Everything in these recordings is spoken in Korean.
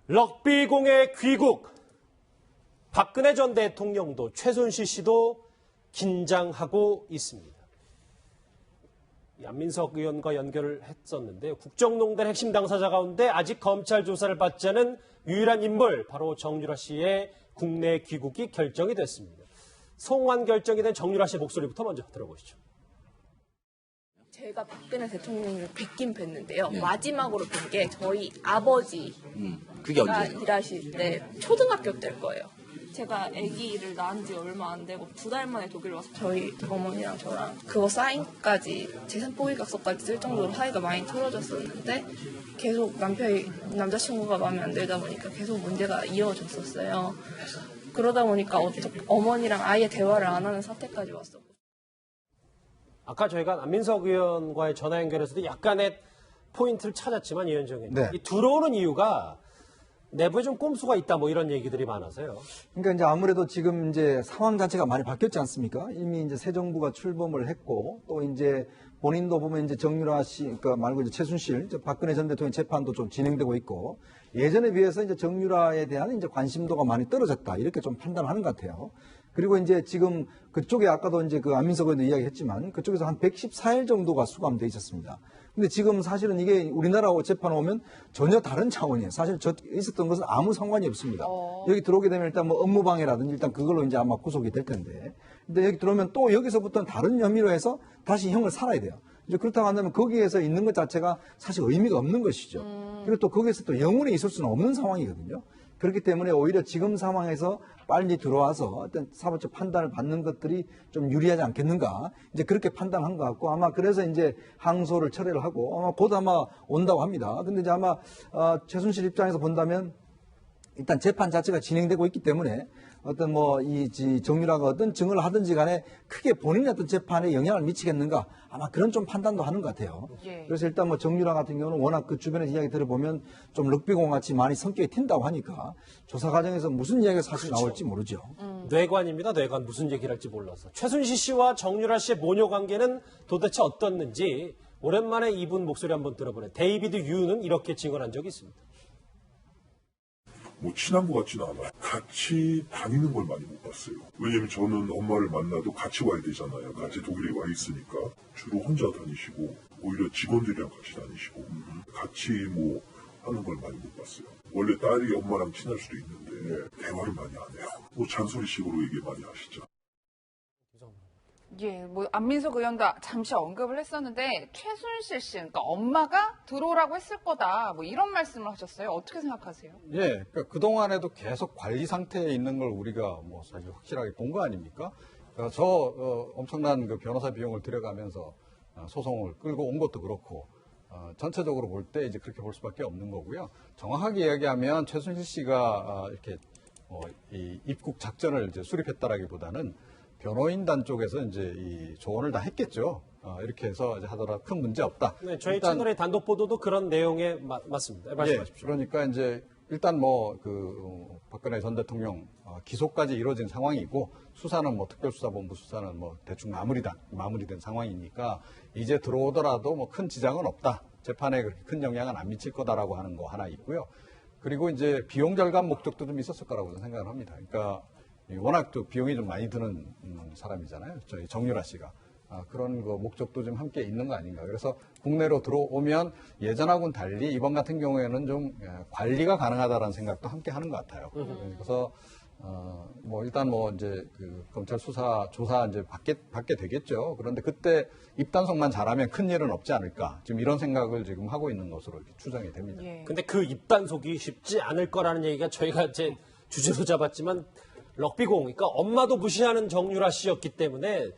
럭비공의 귀국. 박근혜 전 대통령도 최순실 씨도 긴장하고 있습니다. 안민석 의원과 연결을 했었는데 국정농단 핵심 당사자 가운데 아직 검찰 조사를 받지 않은 유일한 인물 바로 정유라 씨의 국내 귀국이 결정이 됐습니다. 송환 결정이 된 정유라 씨의 목소리부터 먼저 들어보시죠. 제가 박근혜 대통령을 뵙긴 뵀는데요. 네. 마지막으로 뵌 게 저희 아버지가 그게 언제예요? 일하실 때 초등학교 때일 거예요. 제가 아기를 낳은 지 얼마 안 되고 2달 만에 독일 와서 저희 어머니랑 저랑 그거 사인까지 재산 포기각서까지 쓸 정도로 사이가 많이 틀어졌었는데 계속 남자친구가 마음에 안 들다 보니까 계속 문제가 이어졌었어요. 그러다 보니까 어머니랑 아예 대화를 안 하는 사태까지 왔었고. 아까 저희가 안민석 의원과의 전화 연결에서도 약간의 포인트를 찾았지만 이현정 의원님, 네. 이 들어오는 이유가 내부에 좀 꼼수가 있다 뭐 이런 얘기들이 많아서요. 그러니까 이제 아무래도 지금 이제 상황 자체가 많이 바뀌었지 않습니까? 이미 이제 새 정부가 출범을 했고 또 이제 본인도 보면 이제 정유라 씨, 그러니까 말고 이제 최순실, 박근혜 전 대통령 재판도 좀 진행되고 있고 예전에 비해서 이제 정유라에 대한 이제 관심도가 많이 떨어졌다 이렇게 좀 판단하는 것 같아요. 그리고 이제 지금 그쪽에 아까도 이제 그 안민석 의원도 이야기했지만 그쪽에서 한 114일 정도가 수감돼 있었습니다. 근데 지금 사실은 이게 우리나라 재판 오면 전혀 다른 차원이에요. 사실 있었던 것은 아무 상관이 없습니다. 여기 들어오게 되면 일단 뭐 업무방해라든지 일단 그걸로 이제 아마 구속이 될 텐데. 근데 여기 들어오면 또 여기서부터는 다른 혐의로 해서 다시 형을 살아야 돼요. 이제 그렇다고 한다면 거기에서 있는 것 자체가 사실 의미가 없는 것이죠. 그리고 또 거기에서 또 영원히 있을 수는 없는 상황이거든요. 그렇기 때문에 오히려 지금 상황에서 빨리 들어와서 어떤 사법적 판단을 받는 것들이 좀 유리하지 않겠는가. 이제 그렇게 판단한 것 같고 아마 그래서 이제 항소를 철회를 하고 아마 곧 아마 온다고 합니다. 근데 이제 아마 최순실 입장에서 본다면 일단 재판 자체가 진행되고 있기 때문에 어떤 정유라가 어떤 증언을 하든지 간에 크게 본인의 어떤 재판에 영향을 미치겠는가 아마 그런 좀 판단도 하는 것 같아요. 예. 그래서 일단 정유라 같은 경우는 워낙 그 주변에서 이야기 들어보면 좀 럭비공 같이 많이 성격이 튄다고 하니까 조사 과정에서 무슨 이야기가 사실 나올지 모르죠. 뇌관입니다. 뇌관 무슨 얘기를 할지 몰라서. 최순실 씨와 정유라 씨의 모녀 관계는 도대체 어떻는지 오랜만에 이분 목소리 한번 들어보네. 데이비드 유는 이렇게 증언한 적이 있습니다. 뭐 친한 것 같지는 않아요. 같이 다니는 걸 많이 못 봤어요. 왜냐면 저는 엄마를 만나도 같이 와야 되잖아요. 같이 독일에 와 있으니까. 주로 혼자 다니시고 오히려 직원들이랑 같이 다니시고 같이 뭐 하는 걸 많이 못 봤어요. 원래 딸이 엄마랑 친할 수도 있는데 대화를 많이 안 해요. 뭐 잔소리식으로 얘기 많이 하시죠. 예, 뭐 안민석 의원도 잠시 언급을 했었는데 최순실 씨, 그러니까 엄마가 들어오라고 했을 거다, 뭐 이런 말씀을 하셨어요. 어떻게 생각하세요? 예, 그러니까 그 동안에도 계속 관리 상태에 있는 걸 우리가 뭐 사실 확실하게 본 거 아닙니까? 그러니까 엄청난 그 변호사 비용을 들여가면서 소송을 끌고 온 것도 그렇고 전체적으로 볼 때 이제 그렇게 볼 수밖에 없는 거고요. 정확하게 이야기하면 최순실 씨가 이렇게 이 입국 작전을 이제 수립했다라기보다는 변호인단 쪽에서 이제 이 조언을 다 했겠죠. 이렇게 해서 이제 하더라도 큰 문제 없다. 네, 저희 채널의 단독 보도도 그런 내용에 맞습니다. 말씀하십시오. 예, 그러니까 이제 일단 박근혜 전 대통령 기소까지 이루어진 상황이고 수사는 특별수사본부 수사는 대충 마무리된 상황이니까 이제 들어오더라도 큰 지장은 없다. 재판에 그렇게 큰 영향은 안 미칠 거다라고 하는 거 하나 있고요. 그리고 이제 비용 절감 목적도 좀 있었을 거라고 생각을 합니다. 그러니까 워낙 또 비용이 좀 많이 드는 사람이잖아요. 저희 정유라 씨가. 그런 그 목적도 좀 함께 있는 거 아닌가. 그래서 국내로 들어오면 예전하고는 달리 이번 같은 경우에는 좀 관리가 가능하다라는 생각도 함께 하는 것 같아요. 그래서 일단 이제 그 검찰 수사 조사 이제 받게 되겠죠. 그런데 그때 입단속만 잘하면 큰 일은 없지 않을까. 지금 이런 생각을 지금 하고 있는 것으로 이렇게 추정이 됩니다. 예. 근데 그 입단속이 쉽지 않을 거라는 얘기가 저희가 이제 주제로 잡았지만 럭비공, 그러니까 엄마도 무시하는 정유라 씨였기 때문에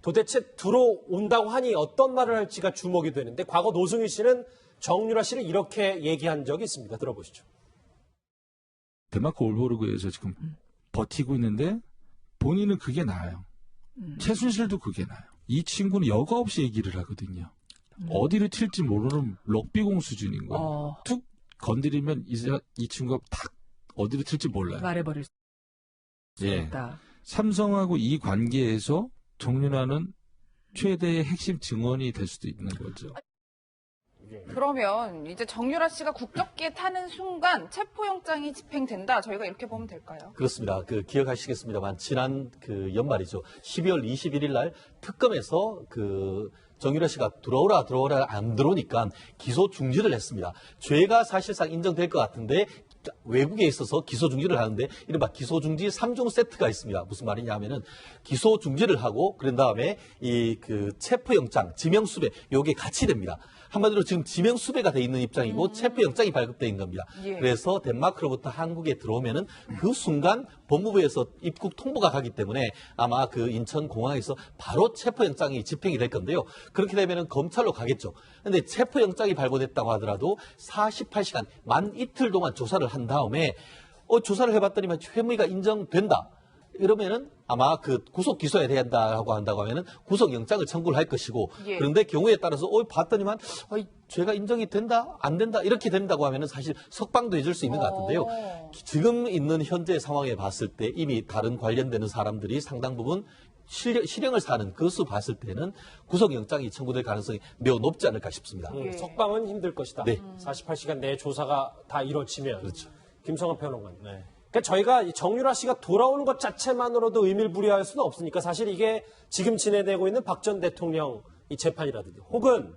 도대체 들어온다고 하니 어떤 말을 할지가 주목이 되는데 과거 노승일 씨는 정유라 씨를 이렇게 얘기한 적이 있습니다. 들어보시죠. 덴마크 올보르그에서 지금 버티고 있는데 본인은 그게 나아요. 최순실도 그게 나아요. 이 친구는 여과 없이 얘기를 하거든요. 어디를 튈지 모르는 럭비공 수준인 거예요. 툭 건드리면 이 친구가 탁 어디를 튈지 몰라요. 말해버릴 수 있다. 삼성하고 이 관계에서 정유라는 최대의 핵심 증언이 될 수도 있는 거죠. 그러면 이제 정유라 씨가 국적기에 타는 순간 체포영장이 집행된다. 저희가 이렇게 보면 될까요? 그렇습니다. 기억하시겠습니다만 지난 연말이죠. 12월 21일 날 특검에서 정유라 씨가 들어오라 안 들어오니까 기소 중지를 했습니다. 죄가 사실상 인정될 것 같은데 외국에 있어서 기소 중지를 하는데 이른바 기소 중지 3종 세트가 있습니다. 무슨 말이냐 하면은 기소 중지를 하고 그런 다음에 체포영장, 지명수배 요게 같이 됩니다. 한마디로 지금 지명수배가 돼 있는 입장이고 체포영장이 발급돼 있는 겁니다. 예. 그래서 덴마크로부터 한국에 들어오면은 그 순간 법무부에서 입국 통보가 가기 때문에 아마 인천공항에서 바로 체포영장이 집행이 될 건데요. 그렇게 되면은 검찰로 가겠죠. 근데 체포영장이 발부됐다고 하더라도 48시간, 만 이틀 동안 조사를 한 다음에 조사를 해봤더니만 혐의가 인정된다. 이러면은 아마 구속 기소해야 된다고 한다고 하면은 구속영장을 청구를 할 것이고 예. 그런데 경우에 따라서 봤더니만 죄가 인정이 된다 안 된다 이렇게 된다고 하면은 사실 석방도 해줄 수 있는 것 같은데요. 지금 있는 현재 상황에 봤을 때 이미 다른 관련되는 사람들이 상당 부분 실형을 사는 그 수 봤을 때는 구속영장이 청구될 가능성이 매우 높지 않을까 싶습니다. 석방은 힘들 것이다. 네. 48시간 내에 조사가 다 이루어지면. 그렇죠. 김성환 평론가님. 그러니까 저희가 이 정유라 씨가 돌아오는 것 자체만으로도 의미를 부여할 수는 없으니까 사실 이게 지금 진행되고 있는 박 전 대통령 이 재판이라든지 혹은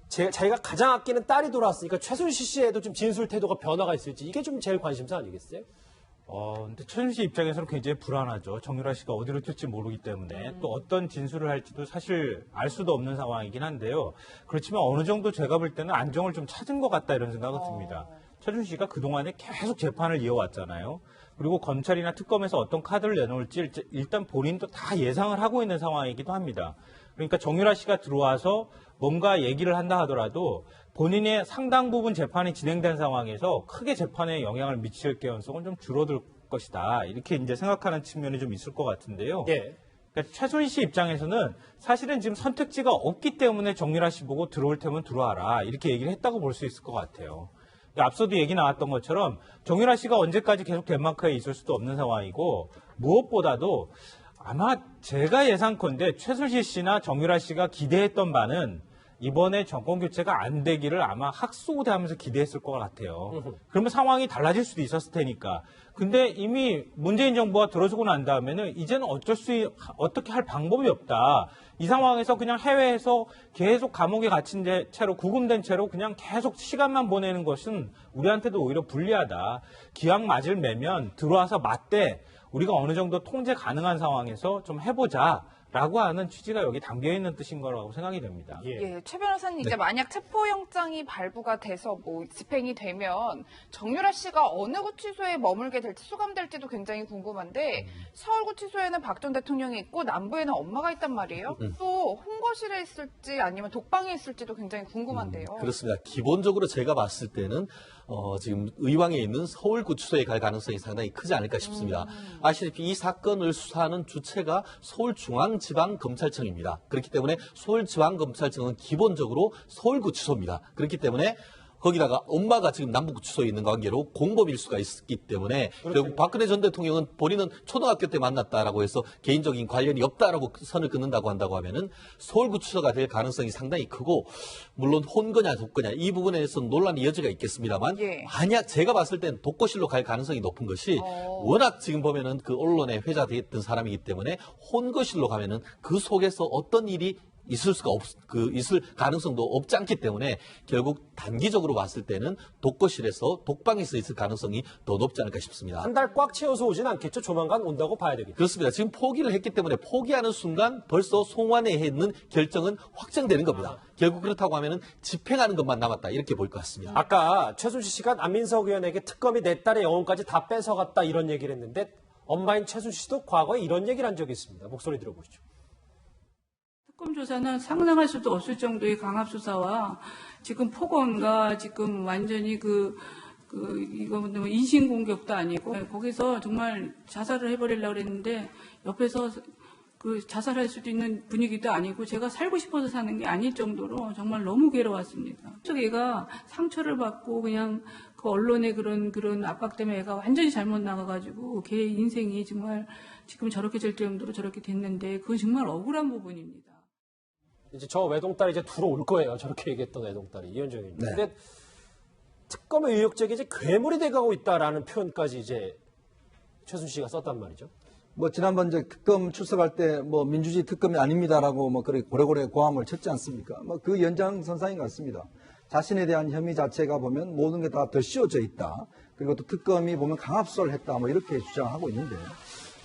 자기가 가장 아끼는 딸이 돌아왔으니까 최순실 씨에도 좀 진술 태도가 변화가 있을지 이게 좀 제일 관심사 아니겠어요? 근데 최순실 씨 입장에서는 굉장히 불안하죠. 정유라 씨가 어디로 튈지 모르기 때문에 또 어떤 진술을 할지도 사실 알 수도 없는 상황이긴 한데요. 그렇지만 어느 정도 제가 볼 때는 안정을 좀 찾은 것 같다 이런 생각은 듭니다. 최순실 씨가 그동안에 계속 재판을 이어왔잖아요. 그리고 검찰이나 특검에서 어떤 카드를 내놓을지 일단 본인도 다 예상을 하고 있는 상황이기도 합니다. 그러니까 정유라 씨가 들어와서 뭔가 얘기를 한다 하더라도 본인의 상당 부분 재판이 진행된 상황에서 크게 재판에 영향을 미칠 가능성은 좀 줄어들 것이다. 이렇게 이제 생각하는 측면이 좀 있을 것 같은데요. 예. 그러니까 최순실 씨 입장에서는 사실은 지금 선택지가 없기 때문에 정유라 씨 보고 들어올 테면 들어와라. 이렇게 얘기를 했다고 볼 수 있을 것 같아요. 앞서도 얘기 나왔던 것처럼 정유라 씨가 언제까지 계속 덴마크에 있을 수도 없는 상황이고 무엇보다도 아마 제가 예상컨대 최순실 씨나 정유라 씨가 기대했던 바는 이번에 정권 교체가 안 되기를 아마 학수고대하면서 기대했을 것 같아요. 그러면 상황이 달라질 수도 있었을 테니까. 근데 이미 문재인 정부가 들어서고 난 다음에는 이제는 어떻게 할 방법이 없다. 이 상황에서 그냥 해외에서 계속 감옥에 갇힌 채로 구금된 채로 그냥 계속 시간만 보내는 것은 우리한테도 오히려 불리하다. 기왕 맞을 매면 들어와서 맞대. 우리가 어느 정도 통제 가능한 상황에서 좀 해보자. 라고 하는 취지가 여기 담겨 있는 뜻인 거라고 생각이 됩니다. 예, 최 변호사님 이제 만약 체포영장이 발부가 돼서 집행이 되면 정유라 씨가 어느 구치소에 머물게 될지 수감될지도 굉장히 궁금한데 서울구치소에는 박 전 대통령이 있고 남부에는 엄마가 있단 말이에요. 또 홍거실에 있을지 아니면 독방에 있을지도 굉장히 궁금한데요. 그렇습니다. 기본적으로 제가 봤을 때는 지금 의왕에 있는 서울구치소에 갈 가능성이 상당히 크지 않을까 싶습니다. 아시다시피 이 사건을 수사하는 주체가 서울중앙지방검찰청입니다. 그렇기 때문에 서울지방검찰청은 기본적으로 서울구치소입니다. 그렇기 때문에 거기다가 엄마가 지금 남부구치소에 있는 관계로 공범일 수가 있기 때문에 결국 박근혜 전 대통령은 본인은 초등학교 때 만났다라고 해서 개인적인 관련이 없다라고 선을 끊는다고 한다고 하면은 서울구치소가 될 가능성이 상당히 크고 물론 혼거냐 독거냐 이 부분에 대해서는 논란의 여지가 있겠습니다만 만약 제가 봤을 땐 독거실로 갈 가능성이 높은 것이 워낙 지금 보면은 언론에 회자됐던 사람이기 때문에 혼거실로 가면은 그 속에서 어떤 일이 있을 가능성도 없지 않기 때문에 결국 단기적으로 봤을 때는 독거실에서 독방에서 있을 가능성이 더 높지 않을까 싶습니다. 한 달 꽉 채워서 오진 않겠죠. 조만간 온다고 봐야 되겠죠. 그렇습니다. 지금 포기를 했기 때문에 포기하는 순간 벌써 송환에 있는 결정은 확정되는 겁니다. 결국 그렇다고 하면은 집행하는 것만 남았다 이렇게 볼 것 같습니다. 아까 최순실 씨가 안민석 의원에게 특검이 내 딸의 영혼까지 다 뺏어갔다 이런 얘기를 했는데 엄마인 최순실 씨도 과거에 이런 얘기를 한 적이 있습니다. 목소리 들어보시죠. 특검 조사는 상상할 수도 없을 정도의 강압 수사와 지금 폭언과 지금 완전히 이거 뭐 인신공격도 아니고 거기서 정말 자살을 해버리려고 그랬는데 옆에서 자살할 수도 있는 분위기도 아니고 제가 살고 싶어서 사는 게 아닐 정도로 정말 너무 괴로웠습니다. 얘가 상처를 받고 그냥 그 언론의 그런 압박 때문에 애가 완전히 잘못 나가가지고 걔 인생이 정말 지금 저렇게 될 정도로 저렇게 됐는데 그건 정말 억울한 부분입니다. 이제 저 외동딸이 이제 들어올 거예요. 저렇게 얘기했던 외동딸이 이현정 의원님. 네. 근데 특검의 의혹적이 이제 괴물이 돼가고 있다라는 표현까지 이제 최순실씨가 썼단 말이죠. 뭐 지난번 이제 특검 출석할 때 뭐 민주주의 특검이 아닙니다라고 뭐 그렇게 고래고래 고함을 쳤지 않습니까? 뭐 그 연장선상인 것 같습니다. 자신에 대한 혐의 자체가 보면 모든 게 다 더 씌워져 있다. 그리고 또 특검이 보면 강압수사를 했다. 뭐 이렇게 주장하고 있는데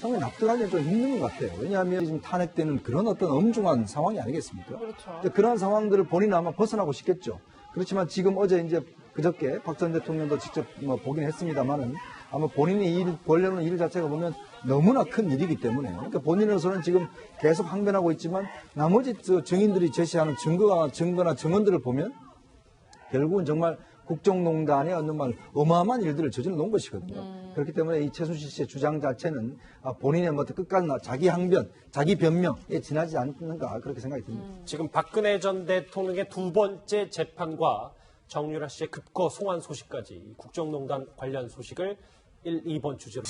정말 납득하기는 좀 힘든 것 같아요. 왜냐하면 지금 탄핵되는 그런 어떤 엄중한 상황이 아니겠습니까? 그렇죠. 그런 상황들을 본인은 아마 벗어나고 싶겠죠. 그렇지만 지금 어제 이제 그저께 박 전 대통령도 직접 뭐 보긴 했습니다만은 아마 본인이 벌려는 일 자체가 보면 너무나 큰 일이기 때문에 그러니까 본인으로서는 지금 계속 항변하고 있지만 나머지 증인들이 제시하는 증거나 증언들을 보면 결국은 정말 국정농단의 어느 말 어마어마한 일들을 저질러 놓은 것이거든요. 그렇기 때문에 이 최순실 씨의 주장 자체는 본인의 뭐 끝까지 자기 항변, 자기 변명에 지나지 않는가 그렇게 생각이 듭니다. 지금 박근혜 전 대통령의 두 번째 재판과 정유라 씨의 급거 송환 소식까지 국정농단 관련 소식을 1, 2번 주제로